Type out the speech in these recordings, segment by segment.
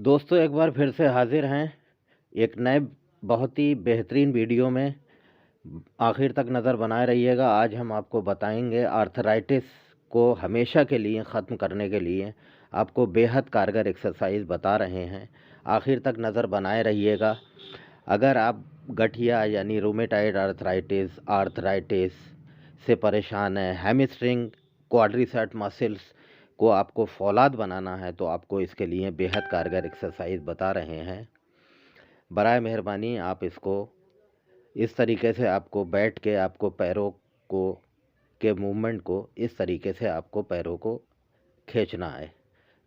दोस्तों एक बार फिर से हाजिर हैं एक नए बहुत ही बेहतरीन वीडियो में। आखिर तक नज़र बनाए रहिएगा। आज हम आपको बताएंगे आर्थराइटिस को हमेशा के लिए ख़त्म करने के लिए आपको बेहद कारगर एक्सरसाइज बता रहे हैं। आखिर तक नज़र बनाए रहिएगा। अगर आप गठिया यानी रूमेटाइड आर्थराइटिस से परेशान हैं, हैमस्ट्रिंग क्वाड्रिसेप्स मसल्स को आपको फौलाद बनाना है, तो आपको इसके लिए बेहद कारगर एक्सरसाइज बता रहे हैं। बराए मेहरबानी आप इसको इस तरीके से आपको बैठ के आपको पैरों को के मूवमेंट को इस तरीके से आपको पैरों को खींचना है।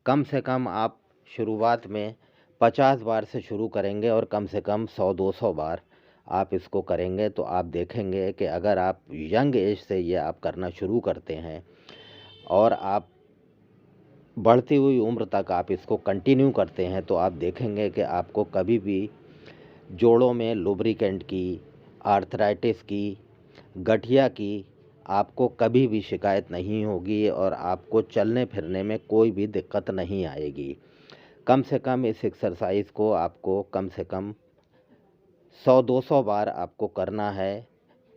कम से कम आप शुरुआत में 50 बार से शुरू करेंगे और कम से कम 100-200 बार आप इसको करेंगे तो आप देखेंगे कि अगर आप यंग एज से ये आप करना शुरू करते हैं और आप बढ़ती हुई उम्र तक आप इसको कंटिन्यू करते हैं तो आप देखेंगे कि आपको कभी भी जोड़ों में लुब्रिकेंट की, आर्थराइटिस की, गठिया की आपको कभी भी शिकायत नहीं होगी और आपको चलने फिरने में कोई भी दिक्कत नहीं आएगी। कम से कम इस एक्सरसाइज को आपको कम से कम 100-200 बार आपको करना है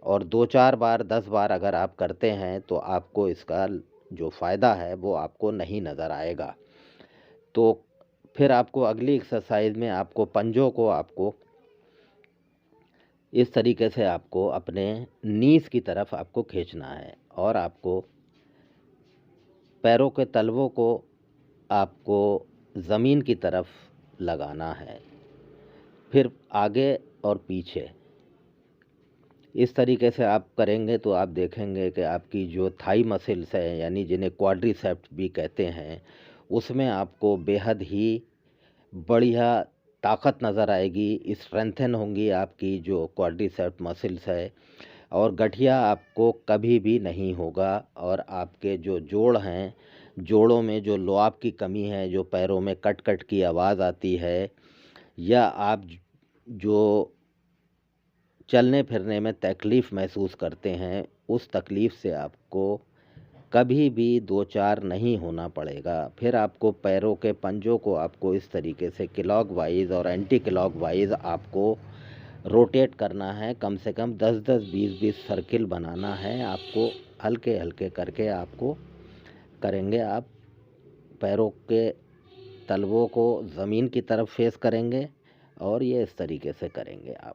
और 2-4 बार 10 बार अगर आप करते हैं तो आपको इसका जो फ़ायदा है वो आपको नहीं नज़र आएगा। तो फिर आपको अगली एक्सरसाइज में आपको पंजों को आपको इस तरीके से आपको अपने नीज़ की तरफ आपको खींचना है और आपको पैरों के तलवों को आपको ज़मीन की तरफ लगाना है, फिर आगे और पीछे। इस तरीके से आप करेंगे तो आप देखेंगे कि आपकी जो थाई मसल्स है यानी जिन्हें क्वाड्रिसेप्स भी कहते हैं, उसमें आपको बेहद ही बढ़िया ताकत नज़र आएगी। स्ट्रेंथन होंगी आपकी जो क्वाड्रिसेप्स मसल्स है और गठिया आपको कभी भी नहीं होगा। और आपके जो जोड़ हैं, जोड़ों में जो लुआब की कमी है, जो पैरों में कट कट की आवाज़ आती है, या आप जो चलने फिरने में तकलीफ़ महसूस करते हैं, उस तकलीफ़ से आपको कभी भी दो चार नहीं होना पड़ेगा। फिर आपको पैरों के पंजों को आपको इस तरीके से क्लॉकवाइज और एंटी क्लॉकवाइज आपको रोटेट करना है। कम से कम 10-10, 20-20 सर्किल बनाना है आपको। हल्के हल्के करके आपको करेंगे। आप पैरों के तलवों को ज़मीन की तरफ फेस करेंगे और ये इस तरीके से करेंगे आप।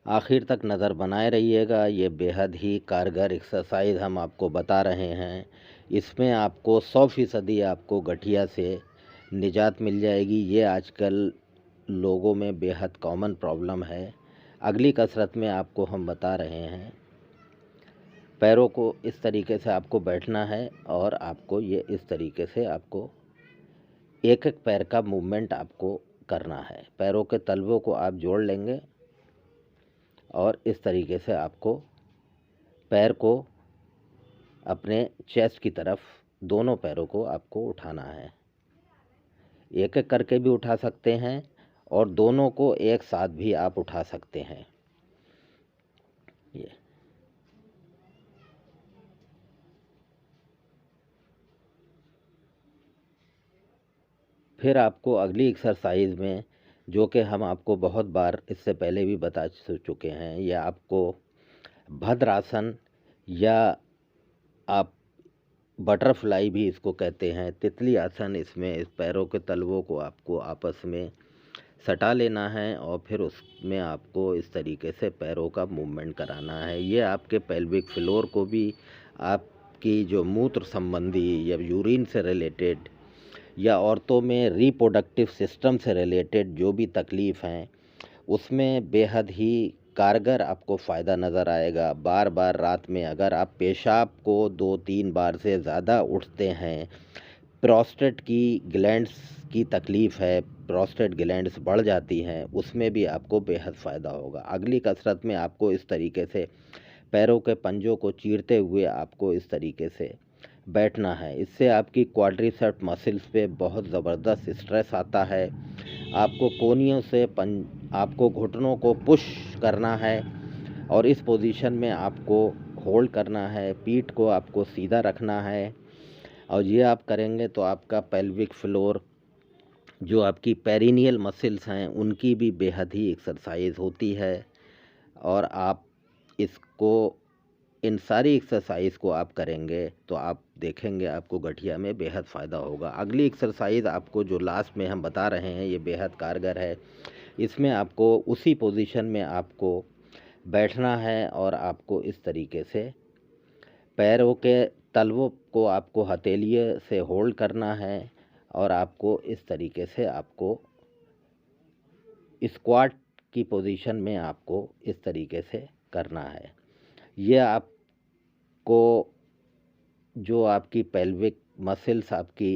आखिर तक नज़र बनाए रहिएगा। ये बेहद ही कारगर एक्सरसाइज हम आपको बता रहे हैं। इसमें आपको 100% आपको गठिया से निजात मिल जाएगी। ये आजकल लोगों में बेहद कॉमन प्रॉब्लम है। अगली कसरत में आपको हम बता रहे हैं, पैरों को इस तरीके से आपको बैठना है और आपको ये इस तरीके से आपको एक एक पैर का मूवमेंट आपको करना है। पैरों के तलवों को आप जोड़ लेंगे और इस तरीके से आपको पैर को अपने चेस्ट की तरफ, दोनों पैरों को आपको उठाना है। एक एक करके भी उठा सकते हैं और दोनों को एक साथ भी आप उठा सकते हैं। ये फिर आपको अगली एक्सरसाइज में, जो कि हम आपको बहुत बार इससे पहले भी बता चुके हैं, यह आपको भद्रासन या आप बटरफ्लाई भी इसको कहते हैं, तितली आसन। इसमें इस पैरों के तलवों को आपको आपस में सटा लेना है और फिर उसमें आपको इस तरीके से पैरों का मूवमेंट कराना है। ये आपके पेल्विक फ्लोर को भी, आपकी जो मूत्र संबंधी या यूरिन से रिलेटेड या औरतों में रिप्रोडक्टिव सिस्टम से रिलेटेड जो भी तकलीफ़ हैं, उसमें बेहद ही कारगर आपको फ़ायदा नज़र आएगा। बार बार रात में अगर आप पेशाब को 2-3 बार से ज़्यादा उठते हैं, प्रोस्टेट की ग्लैंड्स की तकलीफ़ है, प्रोस्टेट ग्लैंड्स बढ़ जाती हैं, उसमें भी आपको बेहद फ़ायदा होगा। अगली कसरत में आपको इस तरीके से पैरों के पंजों को चीरते हुए आपको इस तरीके से बैठना है। इससे आपकी क्वाड्रिसेप्स मसल्स पे बहुत ज़बरदस्त स्ट्रेस आता है। आपको कोहनियों से आपको घुटनों को पुश करना है और इस पोजीशन में आपको होल्ड करना है। पीठ को आपको सीधा रखना है और ये आप करेंगे तो आपका पेल्विक फ्लोर, जो आपकी पेरिनियल मसल्स हैं, उनकी भी बेहद ही एक्सरसाइज होती है। और आप इसको, इन सारी एक्सरसाइज को आप करेंगे तो आप देखेंगे आपको गठिया में बेहद फ़ायदा होगा। अगली एक्सरसाइज आपको जो लास्ट में हम बता रहे हैं, ये बेहद कारगर है। इसमें आपको उसी पोजीशन में आपको बैठना है और आपको इस तरीके से पैरों के तलवों को आपको हथेलिए से होल्ड करना है और आपको इस तरीके से आपको स्क्वाट की पोजीशन में आपको इस तरीके से करना है। ये आपको जो आपकी पेल्विक मसल्स आपकी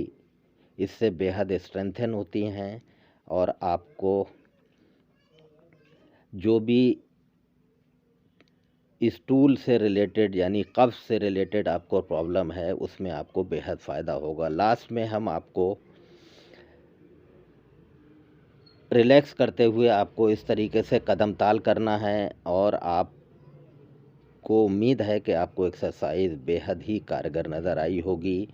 इससे बेहद स्ट्रेंथन होती हैं और आपको जो भी स्टूल से रिलेटेड यानी कब्ज से रिलेटेड आपको प्रॉब्लम है उसमें आपको बेहद फ़ायदा होगा। लास्ट में हम आपको रिलैक्स करते हुए आपको इस तरीके से कदम ताल करना है और आपको उम्मीद है कि आपको एक्सरसाइज बेहद ही कारगर नज़र आई होगी।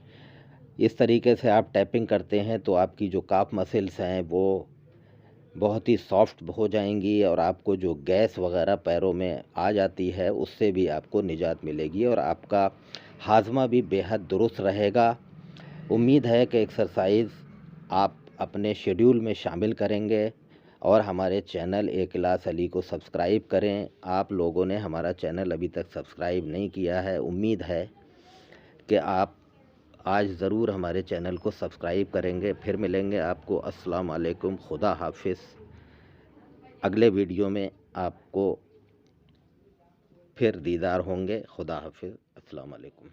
इस तरीके से आप टैपिंग करते हैं तो आपकी जो काफ मसल्स हैं वो बहुत ही सॉफ्ट हो जाएंगी और आपको जो गैस वगैरह पैरों में आ जाती है उससे भी आपको निजात मिलेगी और आपका हाजमा भी बेहद दुरुस्त रहेगा। उम्मीद है कि एक्सरसाइज आप अपने शेड्यूल में शामिल करेंगे और हमारे चैनल ए क्लास अली को सब्सक्राइब करें। आप लोगों ने हमारा चैनल अभी तक सब्सक्राइब नहीं किया है, उम्मीद है कि आप आज ज़रूर हमारे चैनल को सब्सक्राइब करेंगे। फिर मिलेंगे आपको। अस्सलाम वालेकुम, खुदा हाफिज़। अगले वीडियो में आपको फिर दीदार होंगे। खुदा हाफिज़, अस्सलाम वालेकुम।